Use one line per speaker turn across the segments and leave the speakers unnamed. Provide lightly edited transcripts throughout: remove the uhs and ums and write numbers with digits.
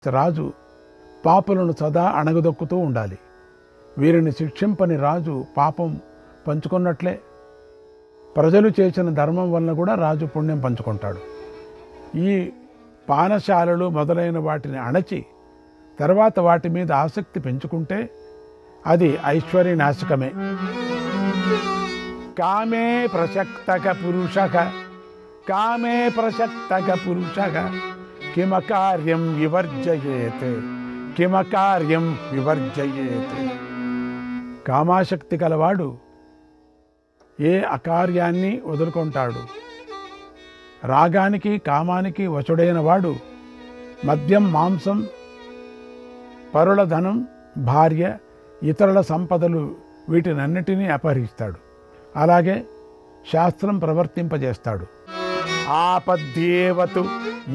చక్రవర్తి రాజు పాపులను సదా అణగదొక్కుతూ ఉండాలి. వీరిని శిక్షింపని రాజు పాపం పంచుకున్నట్లే. ప్రజలు చేసిన ధర్మం వలన కూడా రాజు పుణ్యం పంచుకుంటాడు. ఈ పానశాలలు మొదలైన వాటిని అణచి తర్వాత వాటి మీద ఆసక్తి పెంచుకుంటే అది ఐశ్వర్యనాశకమే. కామే ప్రసక్తక పురుషః కామే ప్రసక్తక పురుషః కిమకార్యం వివర్జయేత్ కిమకార్యం వివర్జయేత్. కామాశక్తి కలవాడు ఏ అకార్యాన్ని వదులుకుంటాడు. రాగానికి కామానికి వశుడైన వాడు మద్యం, మాంసం, పరుల ధనం, భార్య, ఇతరుల సంపదలు వీటినన్నిటినీ అపహరిస్తాడు. అలాగే శాస్త్రం ప్రవర్తింపజేస్తాడు. ఆపద్యేవతు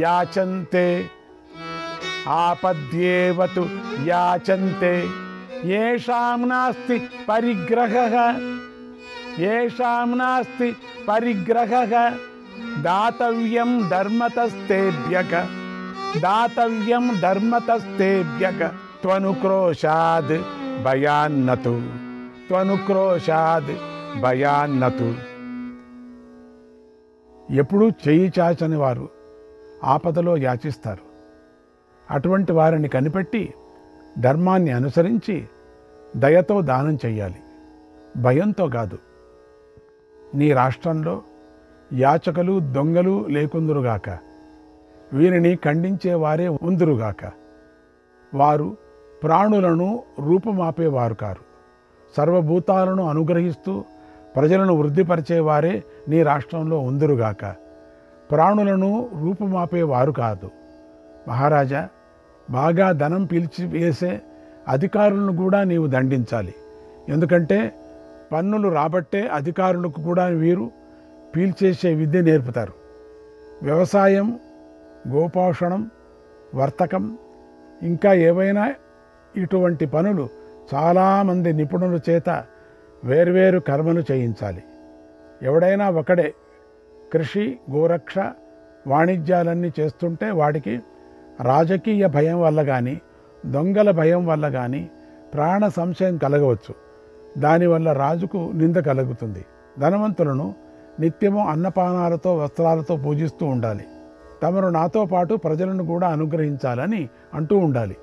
యాచంతే ఆపద్యేవతు యాచంతే యేషాం నాస్తి పరిగ్రహః యేషాం నాస్తి పరిగ్రహః దాతవ్యం ధర్మతస్తేభ్యః దాతవ్యం ధర్మతస్తేభ్యః త్వనుక్రోశాద్ భయాన్నతు త్వనుక్రోశాద్ భయాన్నతు. ఎప్పుడూ చెయ్యి చాచని వారు ఆపదలో యాచిస్తారు. అటువంటి వారిని కనిపెట్టి ధర్మాన్ని అనుసరించి దయతో దానం చెయ్యాలి, భయంతో కాదు. నీ రాష్ట్రంలో యాచకులు, దొంగలు లేకుందురుగాక, వీరిని ఖండించే వారే ఉందురుగాక. వారు ప్రాణులను రూపుమాపేవారు కారు. సర్వభూతాలను అనుగ్రహిస్తూ ప్రజలను వృద్ధిపరిచేవారే నీ రాష్ట్రంలో ఉందురుగాక. ప్రాణులను రూపుమాపేవారు కాదు. మహారాజా, బాగా ధనం పీల్చివేసే అధికారులను కూడా నీవు దండించాలి. ఎందుకంటే పన్నులు రాబట్టే అధికారులకు కూడా వీరు పీల్చేసే విద్య నేర్పుతారు. వ్యవసాయం, గోపోషణం, వర్తకం, ఇంకా ఏవైనా ఇటువంటి పనులు చాలామంది నిపుణుల చేత వేర్వేరు కర్మలు చేయించాలి. ఎవడైనా ఒకడే కృషి, గోరక్ష, వాణిజ్యాలన్నీ చేస్తుంటే వాడికి రాజకీయ భయం వల్ల కానీ, దొంగల భయం వల్ల కానీ ప్రాణ సంశయం కలగవచ్చు. దానివల్ల రాజుకు నింద కలుగుతుంది. ధనవంతులను నిత్యము అన్నపానాలతో, వస్త్రాలతో పూజిస్తూ ఉండాలి. తమరు నాతో పాటు ప్రజలను కూడా అనుగ్రహించాలని అంటూ ఉండాలి.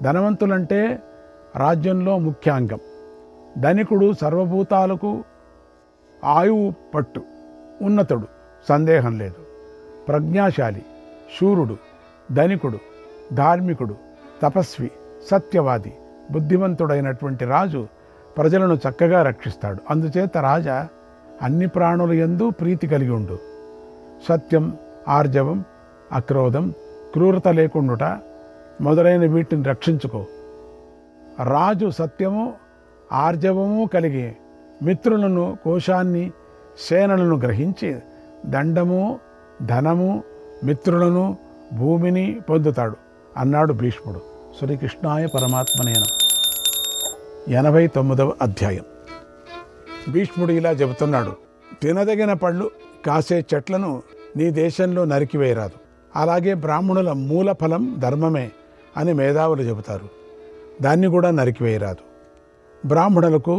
ధనవంతులంటే రాజ్యంలో ముఖ్యాంగం. ధనికుడు సర్వభూతాలకు ఆయువు పట్టు ఉన్నతుడు, సందేహం లేదు. ప్రజ్ఞాశాలి, శూరుడు, ధనికుడు, ధార్మికుడు, తపస్వి, సత్యవాది, బుద్ధిమంతుడైనటువంటి రాజు ప్రజలను చక్కగా రక్షిస్తాడు. అందుచేత రాజా అన్ని ప్రాణుల యందు ప్రీతి కలిగి ఉండు. సత్యం, ఆర్జవం, అక్రోధం, క్రూరత లేకుండుట మొదలైన వీటిని రక్షించుకో. రాజు సత్యము, ఆర్జవము కలిగి మిత్రులను, కోశాన్ని, సేనలను గ్రహించి దండము, ధనము, మిత్రులను, భూమిని పొందుతాడు అన్నాడు భీష్ముడు. శ్రీకృష్ణాయ పరమాత్మనే నమః. 89వ అధ్యాయం. భీష్ముడు ఇలా చెబుతున్నాడు. తినదగిన పళ్ళు కాసే చెట్లను నీ దేశంలో నరికివేయరాదు. అలాగే బ్రాహ్మణుల మూల ఫలం ధర్మమే అని మేధావులు చెబుతారు. దాన్ని కూడా నరికివేయరాదు. బ్రాహ్మణులకు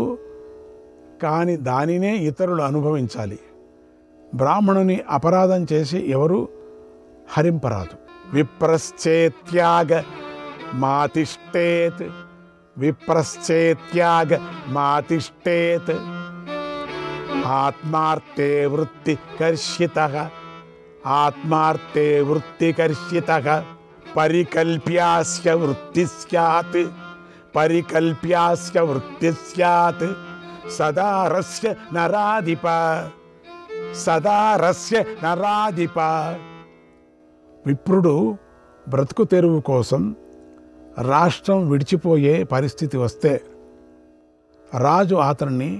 కాని దానినే ఇతరులు అనుభవించాలి. బ్రాహ్మణుని అపరాధం చేసి ఎవరు హరింపరాదు. విప్రశ్చేత్యాగ మాతిష్టేత్ విప్రశ్చేత్యాగ మాతిష్టేత్ ఆత్మార్తే వృత్తి కర్షితః ఆత్మార్తే వృత్తి కర్షితః పరికల్ప్యాస్య వృత్తి స్యాత్ పరికల్ప్యాస్య వృత్తి స్యాత్ సదారస్య నరాధిప సదారస్య నరాధిప. విప్రుడు బ్రతుకు తెరువు కోసం రాష్ట్రం విడిచిపోయే పరిస్థితి వస్తే రాజు అతన్ని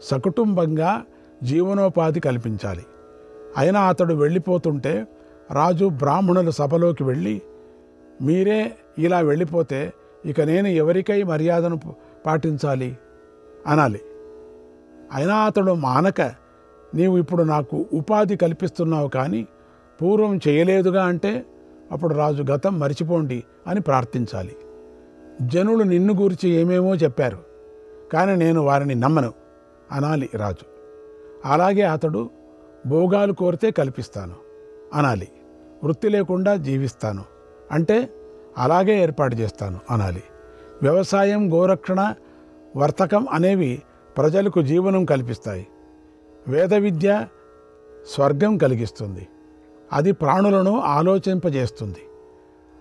సకుటుంబంగా జీవనోపాధి కల్పించాలి. అయినా అతడు వెళ్ళిపోతుంటే రాజు బ్రాహ్మణుల సభలోకి వెళ్ళి, మీరే ఇలా వెళ్ళిపోతే ఇక నేను ఎవరికై మర్యాదను పాటించాలి అనాలి. అయినా అతడు మానక, నీవు ఇప్పుడు నాకు ఉపాధి కల్పిస్తున్నావు కానీ పూర్వం చేయలేదుగా అంటే అప్పుడు రాజు గతం మరిచిపోండి అని ప్రార్థించాలి. జనులు నిన్ను గురించి ఏమేమో చెప్పారు, కానీ నేను వారిని నమ్మను అనాలి రాజు. అలాగే అతడు భోగాలు కోరితే కల్పిస్తాను అనాలి. వృత్తి లేకుండా జీవిస్తాను అంటే అలాగే ఏర్పాటు చేస్తాను అనాలి. వ్యవసాయం, గోరక్షణ, వర్తకం అనేవి ప్రజలకు జీవనం కల్పిస్తాయి. వేద విద్య స్వర్గం కలిగిస్తుంది. అది ప్రాణులను ఆలోచింపజేస్తుంది.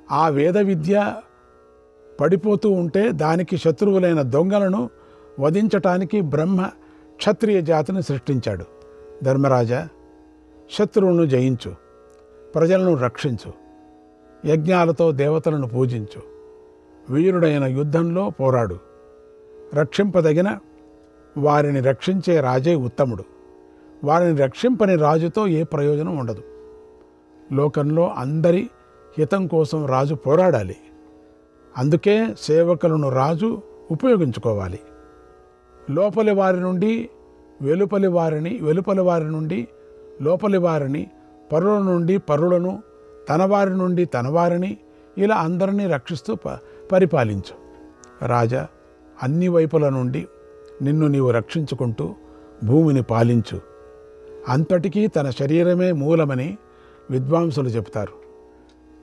ఆ వేద విద్య పడిపోతూ ఉంటే దానికి శత్రువులైన దొంగలను వధించటానికి బ్రహ్మ క్షత్రియ జాతిని సృష్టించాడు. ధర్మరాజా, శత్రువులను జయించు, ప్రజలను రక్షించు, యజ్ఞాలతో దేవతలను పూజించు, వీరుడైన యుద్ధంలో పోరాడు. రక్షింపదగిన వారిని రక్షించే రాజే ఉత్తముడు. వారిని రక్షింపని రాజుతో ఏ ప్రయోజనం ఉండదు. లోకంలో అందరి హితం కోసం రాజు పోరాడాలి. అందుకే సేవకులను రాజు ఉపయోగించుకోవాలి. లోపలి వారి నుండి వెలుపలి వారిని, వెలుపలి వారి నుండి లోపలి వారిని, పరుల నుండి పరులను, తనవారి నుండి తనవారిని, ఇలా అందరినీ రక్షిస్తూ పరిపాలించు. రాజా, అన్ని వైపుల నుండి నిన్ను నీవు రక్షించుకుంటూ భూమిని పాలించు. అంతటికీ తన శరీరమే మూలమని విద్వాంసులు చెబుతారు.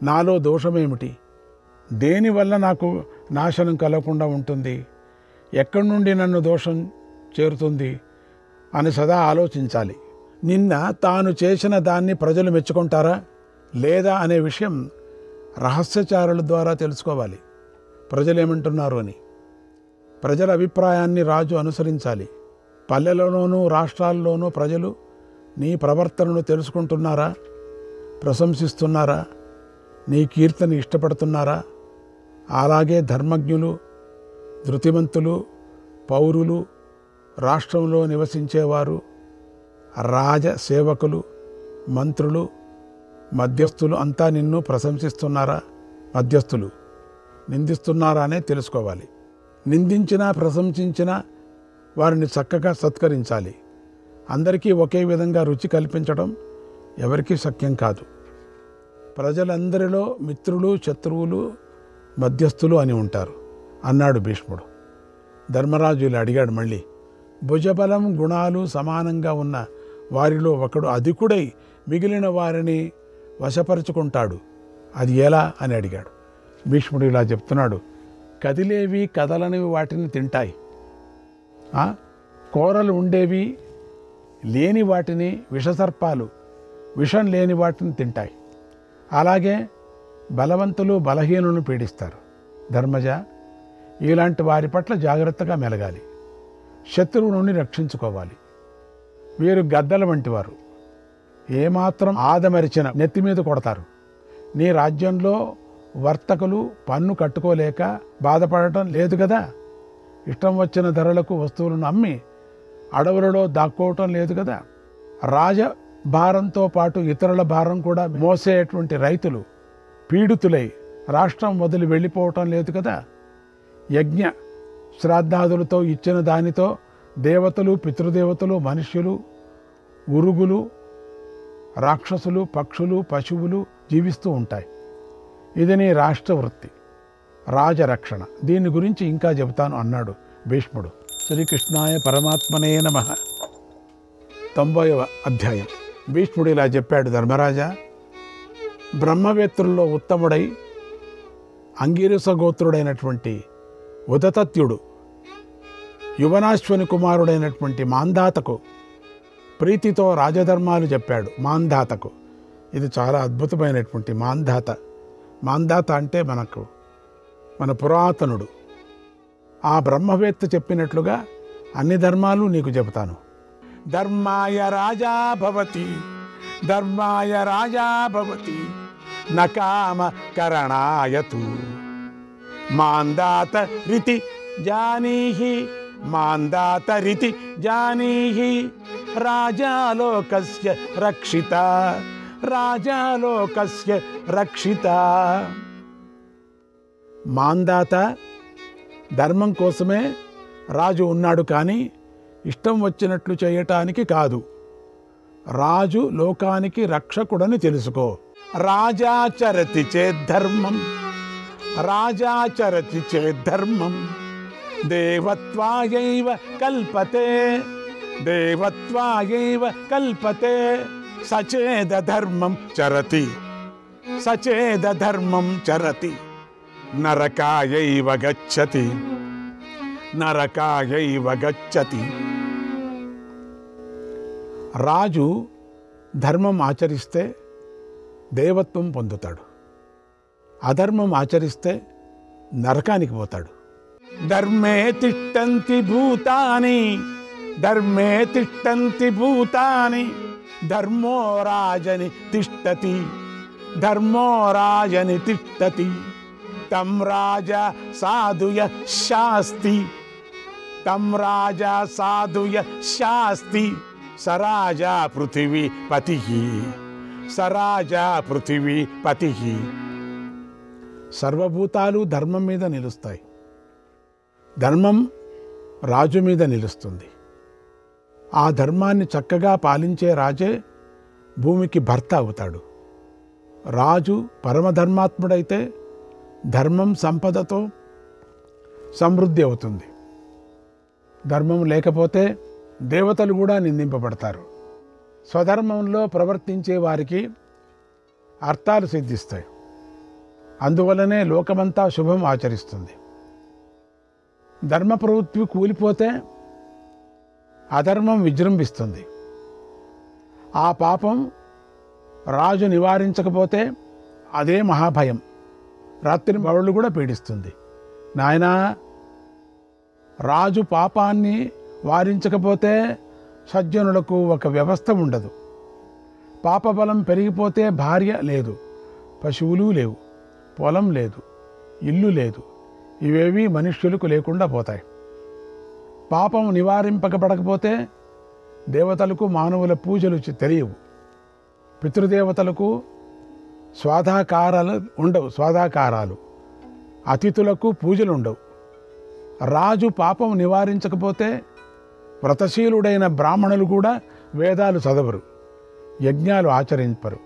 నాలో దోషమేమిటి? దేనివల్ల నాకు నాశనం కలగకుండా ఉంటుంది? ఎక్కడి నుండి నన్ను దోషం చేరుతుంది అని సదా ఆలోచించాలి. నిన్న తాను చేసిన దాన్ని ప్రజలు మెచ్చుకుంటారా లేదా అనే విషయం రహస్యచారుల ద్వారా తెలుసుకోవాలి. ప్రజలు ఏమంటున్నారు అని. ప్రజల అభిప్రాయాన్ని రాజు అనుసరించాలి. పల్లెలలోనూ రాష్ట్రాల్లోనూ ప్రజలు నీ ప్రవర్తనను తెలుసుకుంటున్నారా? ప్రశంసిస్తున్నారా? నీ కీర్తిని ఇష్టపడుతున్నారా? అలాగే ధర్మజ్ఞులు, ధృతిమంతులు, పౌరులు, రాష్ట్రంలో నివసించేవారు, రాజ సేవకులు, మంత్రులు, మధ్యస్థులు అంతా నిన్ను ప్రశంసిస్తున్నారా? మధ్యస్థులు నిందిస్తున్నారా అనే తెలుసుకోవాలి. నిందించినా ప్రశంసించినా వారిని చక్కగా సత్కరించాలి. అందరికీ ఒకే విధంగా రుచి కల్పించడం ఎవరికీ శక్యం కాదు. ప్రజలందరిలో మిత్రులు, శత్రువులు, మధ్యస్థులు అని ఉంటారు అన్నాడు భీష్ముడు. ధర్మరాజు ఇలా అడిగాడు మళ్ళీ. భుజబలం, గుణాలు సమానంగా ఉన్న వారిలో ఒకడు అధికుడై మిగిలిన వారిని వశపరుచుకుంటాడు, అది ఎలా అని అడిగాడు. భీష్ముడు ఇలా చెప్తున్నాడు. కదిలేవి కదలనివి వాటిని తింటాయి, కూరలు ఉండేవి లేని వాటిని విషసర్పాలు విషం లేని వాటిని తింటాయి. అలాగే బలవంతులు బలహీనులను పీడిస్తారు. ధర్మజ, ఇలాంటి వారి పట్ల జాగ్రత్తగా మెలగాలి. శత్రువు నుండి రక్షించుకోవాలి. వీరు గద్దల వంటివారు. ఏమాత్రం ఆదమరిచిన నెత్తి మీద కొడతారు. నీ రాజ్యంలో వర్తకులు పన్ను కట్టుకోలేక బాధపడటం లేదు కదా. ఇష్టం వచ్చిన ధరలకు వస్తువులను అమ్మి అడవులలో దాక్కోవటం లేదు కదా. రాజభారంతో పాటు ఇతరుల భారం కూడా మోసేటువంటి రైతులు పీడితులై రాష్ట్రం వదిలి వెళ్ళిపోవటం లేదు కదా. యజ్ఞ శ్రాద్ధాదులతో ఇచ్చిన దానితో దేవతలు, పితృదేవతలు, మనుష్యులు, ఉరుగులు, రాక్షసులు, పక్షులు, పశువులు జీవిస్తూ ఉంటాయి. ఇది నీ రాష్ట్ర వృత్తి, రాజరక్షణ. దీని గురించి ఇంకా చెబుతాను అన్నాడు భీష్ముడు. శ్రీకృష్ణాయ పరమాత్మనే నమః. 90వ అధ్యాయం. భీష్ముడు ఇలా చెప్పాడు. ధర్మరాజా, బ్రహ్మవేత్రుల్లో ఉత్తముడై అంగిరస గోత్రుడైనటువంటి ఉదతత్యుడు, యువనాశ్వని కుమారుడైనటువంటి మాంధాతకు ప్రీతితో రాజధర్మాలు చెప్పాడు. మాంధాతకు ఇది చాలా అద్భుతమైనటువంటి మాంధాత. మాంధాత అంటే మన పురాతనుడు. ఆ బ్రహ్మవేత్త చెప్పినట్లుగా అన్ని ధర్మాలు నీకు చెబుతాను. ధర్మాయ రాజా భవతి, ధర్మాయ రాజా భవతి, నకామ కరణాయతు, మాందాత రితి జానీహి, మాందాత రితి జానీహి, రాజాలోకస్య రక్షిత, రాజాలోకస్య రక్షిత. మాందాత ధర్మం కోసమే రాజు ఉన్నాడు, కానీ ఇష్టం వచ్చినట్లు చేయటానికి కాదు. రాజు లోకానికి రక్షకుడని తెలుసుకో. రాజాచరతి చేద్ధర్మం, రాజాచరతి చేద్ధర్మం దేవత్వాయైవ కల్పతే, దేవత్వాయైవ కల్పతే. సచేద ధర్మం చరతి, సచేద ధర్మం చరతి నరకాయైవ గచ్చతి, నరకాయైవ గచ్చతి. రాజు ధర్మం ఆచరిస్తే దేవత్వం పొందుతాడు, అధర్మం ఆచరిస్తే నరకానికి పోతాడు. ధర్మే తిష్టంతి భూతాని, ధర్మే తిష్టంతి భూతాని ధర్మో రాజని తిష్టతి, ధర్మో రాజని తిష్టతి. తం రాజా సాధుయ శాస్తి, తం రాజా సాధుయ శాస్తి. సరాజా పృథివీ పతి, సరాజా పృథివీ పతి. సర్వభూతాలు ధర్మం మీద నిలుస్తాయి, ధర్మం రాజు మీద నిలుస్తుంది. ఆ ధర్మాన్ని చక్కగా పాలించే రాజే భూమికి భర్త అవుతాడు. రాజు పరమధర్మాత్ముడైతే ధర్మం సంపదతో సమృద్ధి అవుతుంది. ధర్మం లేకపోతే దేవతలు కూడా నిందింపబడతారు. స్వధర్మంలో ప్రవర్తించే వారికి అర్థాలు సిద్ధిస్తాయి. అందువలనే లోకమంతా శుభం ఆచరిస్తుంది. ధర్మ ప్రవృత్తి కూలిపోతే అధర్మం విజృంభిస్తుంది. ఆ పాపం రాజు నివారించకపోతే అదే మహాభయం, రాత్రి పగళ్ళు కూడా పీడిస్తుంది. నాయనా, రాజు పాపాన్ని వారించకపోతే సజ్జనులకు ఒక వ్యవస్థ ఉండదు. పాపబలం పెరిగిపోతే భార్య లేదు, పశువులు లేవు, పొలం లేదు, ఇల్లు లేదు, ఇవేవి మనుష్యులకు లేకుండా పోతాయి. పాపం నివారింపబడకపోతే దేవతలకు మానవుల పూజలు తెలియవు. పితృదేవతలకు స్వాధాకారాలు ఉండవు, స్వాధాకారాలు. అతిథులకు పూజలు ఉండవు. రాజు పాపం నివారించకపోతే వ్రతశీలుడైన బ్రాహ్మణులు కూడా వేదాలు చదవరు, యజ్ఞాలు ఆచరింపరు.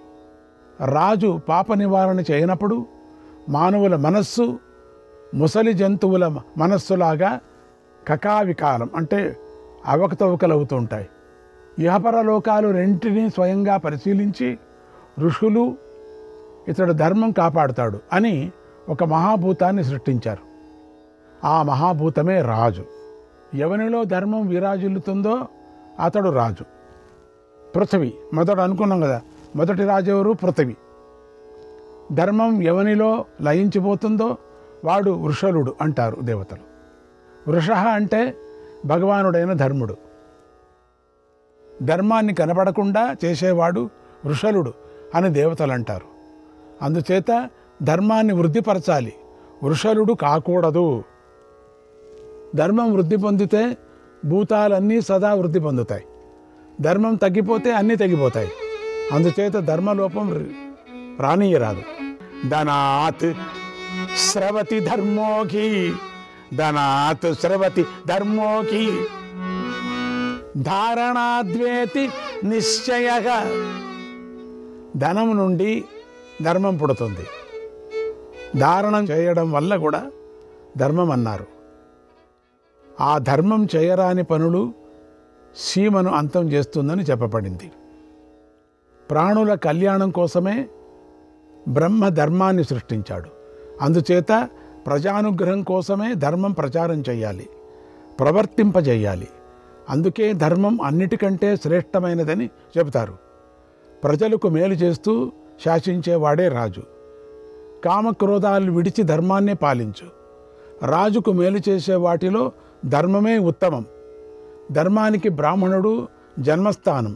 రాజు పాప నివారణ చేయనప్పుడు మానవుల మనస్సు ముసలి జంతువుల మనస్సులాగా కకావికాలం అంటే అవకతవకలవుతూ ఉంటాయి. ఇహపరలోకాలు రెంటిని స్వయంగా పరిశీలించి ఋషులు ఇతడు ధర్మం కాపాడుతాడు అని ఒక మహాభూతాన్ని సృష్టించారు. ఆ మహాభూతమే రాజు. ఎవనిలో ధర్మం విరాజిల్లుతుందో అతడు రాజు. పృథివీ మొదట అనుకున్నాం కదా, మొదటి రాజు ఎవరు? పృథివీ. ధర్మం ఎవనిలో లయించిపోతుందో వాడు వృషలుడు అంటారు దేవతలు. వృష అంటే భగవానుడైన ధర్ముడు. ధర్మాన్ని కనబడకుండా చేసేవాడు వృషలుడు అని దేవతలు అంటారు. అందుచేత ధర్మాన్ని వృద్ధిపరచాలి, వృషలుడు కాకూడదు. ధర్మం వృద్ధి పొందితే భూతాలన్నీ సదా వృద్ధి పొందుతాయి. ధర్మం తగ్గిపోతే అన్నీ తగ్గిపోతాయి. అందుచేత ధర్మలోపం రానీయరాదు. ధనాత్ స్రవతి ధర్మోకి, ధనాత్ స్రవతి ధర్మోకి ధారణాద్వేతి నిశ్చయగా. ధనం నుండి ధర్మం పుడుతుంది. ధారణం చేయడం వల్ల కూడా ధర్మం అన్నారు. ఆ ధర్మం చేయరాని పనులు సీమను అంతం చేస్తుందని చెప్పబడింది. ప్రాణుల కళ్యాణం కోసమే బ్రహ్మ ధర్మాన్ని సృష్టించాడు. అందుచేత ప్రజానుగ్రహం కోసమే ధర్మం ప్రచారం చేయాలి, ప్రవర్తింపజేయాలి. అందుకే ధర్మం అన్నిటికంటే శ్రేష్టమైనదని చెబుతారు. ప్రజలకు మేలు చేస్తూ శాసించేవాడే రాజు. కామక్రోధాలు విడిచి ధర్మాన్నే పాలించు. రాజుకు మేలు చేసే వాటిలో ధర్మమే ఉత్తమం. ధర్మానికి బ్రాహ్మణుడు జన్మస్థానం.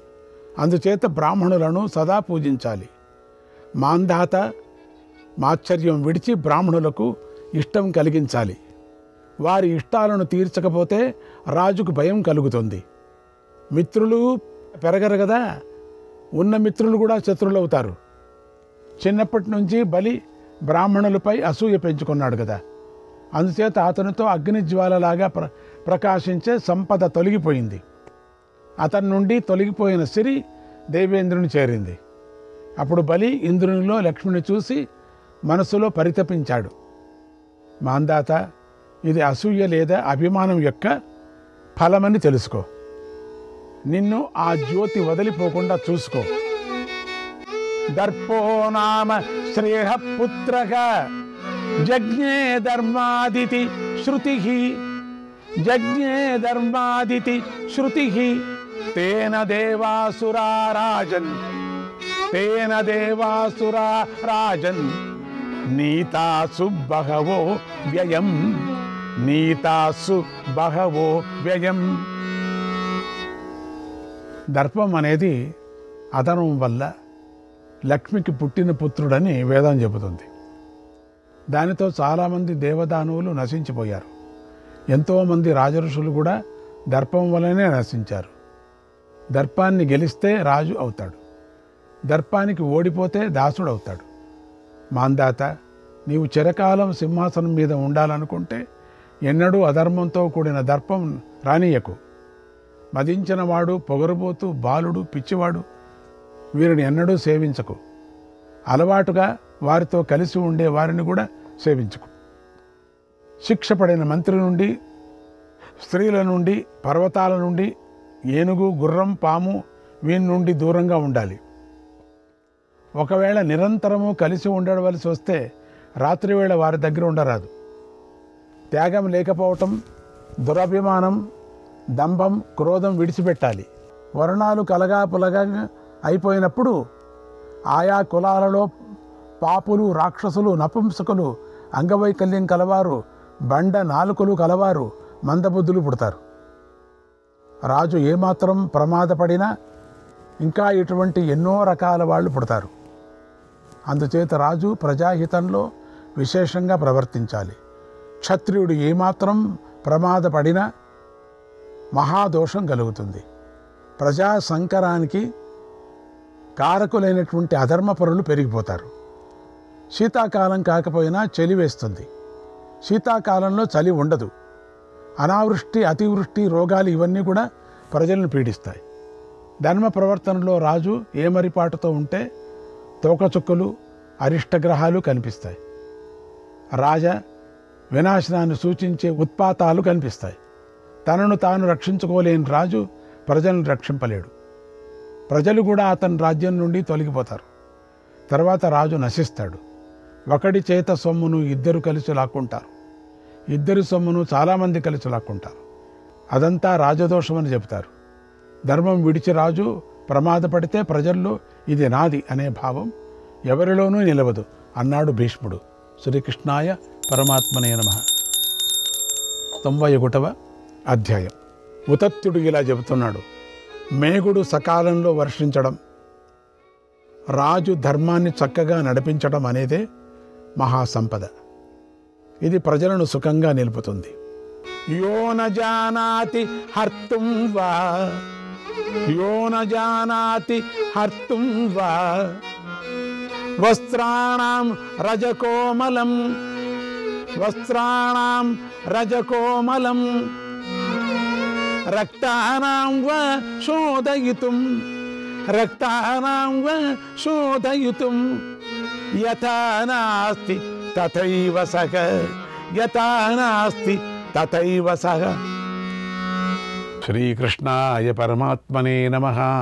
అందుచేత బ్రాహ్మణులను సదా పూజించాలి. మాంధాత మాత్సర్యం విడిచి బ్రాహ్మణులకు ఇష్టం కలిగించాలి. వారి ఇష్టాలను తీర్చకపోతే రాజుకు భయం కలుగుతుంది. మిత్రులు పెరగరు కదా, ఉన్న మిత్రులు కూడా శత్రువులు అవుతారు. చిన్నప్పటి నుంచి బలి బ్రాహ్మణులపై అసూయ పెంచుకున్నాడు కదా, అందుచేత అతనితో అగ్నిజ్వాలలాగా ప్రకాశించే సంపద తొలగిపోయింది. అతని నుండి తొలగిపోయిన సిరి దేవేంద్రుని చేరింది. అప్పుడు బలి ఇంద్రునిలో లక్ష్మిని చూసి మనసులో పరితపించాడు. మాందాత, ఇది అసూయ లేదా అభిమానం యొక్క ఫలమని తెలుసుకో. నిన్ను ఆ జ్యోతి వదిలిపోకుండా చూసుకో. దర్పో నామ శ్రేయ పుత్రః జజ్ఞే ధర్మాదితి శృతి జజ్ఞే ధర్మాదితి శృతి తేన దేవాసురా రాజన్ తేన దేవాసురా రాజన్ నీతాసు బహవో వ్యయం నీతాసు బహవో వ్యయం. దర్పం అనేది అధర్మం వల్ల లక్ష్మికి పుట్టిన పుత్రుడని వేదం చెబుతుంది. దానితో చాలామంది దేవదానవులు నశించిపోయారు. ఎంతోమంది రాజఋషులు కూడా దర్పం వల్లనే నశించారు. దర్పాన్ని గెలిస్తే రాజు అవుతాడు, దర్పానికి ఓడిపోతే దాసుడు అవుతాడు. మాందాత, నీవు చిరకాలం సింహాసనం మీద ఉండాలనుకుంటే ఎన్నడూ అధర్మంతో కూడిన దర్పం రానియకు. మదించిన వాడు, పొగరుబోతు, బాలుడు, పిచ్చివాడు వీరిని ఎన్నడూ సేవించకు. అలవాటుగా వారితో కలిసి ఉండే వారిని కూడా సేవించకు. శిక్ష పడిన మంత్రి నుండి, స్త్రీల నుండి, పర్వతాల నుండి, ఏనుగు, గుర్రం, పాము వీని నుండి దూరంగా ఉండాలి. ఒకవేళ నిరంతరము కలిసి ఉండవలసి వస్తే రాత్రివేళ వారి దగ్గర ఉండరాదు. త్యాగం లేకపోవటం, దురభిమానం, దంభం, క్రోధం విడిచిపెట్టాలి. వర్ణాలు కలగాపులగా అయిపోయినప్పుడు ఆయా కులాలలో పాపులు, రాక్షసులు, నపుంసకులు, అంగవైకల్యం కలవారు, బండ నాలుకలు కలవారు, మందబుద్ధులు పుడతారు. రాజు ఏమాత్రం ప్రమాదపడినా ఇంకా ఇటువంటి ఎన్నో రకాల వాళ్ళు పుడతారు. అందుచేత రాజు ప్రజాహితంలో విశేషంగా ప్రవర్తించాలి. క్షత్రియుడు ఏమాత్రం ప్రమాదపడినా మహాదోషం కలుగుతుంది. ప్రజా సంకరానికి కారకులైనటువంటి అధర్మపరులు పెరిగిపోతారు. శీతాకాలం కాకపోయినా చలి వేస్తుంది. శీతాకాలంలో చలి ఉండదు. అనావృష్టి, అతివృష్టి, రోగాలు ఇవన్నీ కూడా ప్రజలను పీడిస్తాయి. ధర్మ ప్రవర్తనలో రాజు ఏమరిపాటుతో ఉంటే తోకచుక్కలు, అరిష్టగ్రహాలు కనిపిస్తాయి. రాజ వినాశనాన్ని సూచించే ఉత్పాతాలు కనిపిస్తాయి. తనను తాను రక్షించుకోలేని రాజు ప్రజలను రక్షింపలేడు. ప్రజలు కూడా అతని రాజ్యం నుండి తొలగిపోతారు. తర్వాత రాజు నశిస్తాడు. ఒకడి చేత సొమ్మును ఇద్దరు కలిసి లాక్కుంటారు. ఇద్దరి సొమ్మును చాలామంది కలిసి లాక్కుంటారు. అదంతా రాజదోషమని చెబుతారు. ధర్మం విడిచి రాజు ప్రమాదపడితే ప్రజల్లో ఇది నాది అనే భావం ఎవరిలోనూ నిలవదు అన్నాడు భీష్ముడు. శ్రీకృష్ణాయ పరమాత్మనే నమః. 91వ అధ్యాయం. ఉతత్యుడు ఇలా చెబుతున్నాడు. మేఘుడు సకాలంలో వర్షించడం, రాజు ధర్మాన్ని చక్కగా నడిపించడం అనేదే మహాసంపద. ఇది ప్రజలను సుఖంగా నిలుపుతుంది. యో న జానాతి హర్తుం వా యో న జానాతి హర్తుం వా వస్త్రాణాం రజకోమలం వస్త్రాణాం రజకోమలం రక్తానాం వా శోధయితుం రక్తానాం వా శోధయితుం యథా నాస్తి తథైవ సహ యథా నాస్తి తథైవ సహ. శ్రీకృష్ణాయ పరమాత్మనే నమః.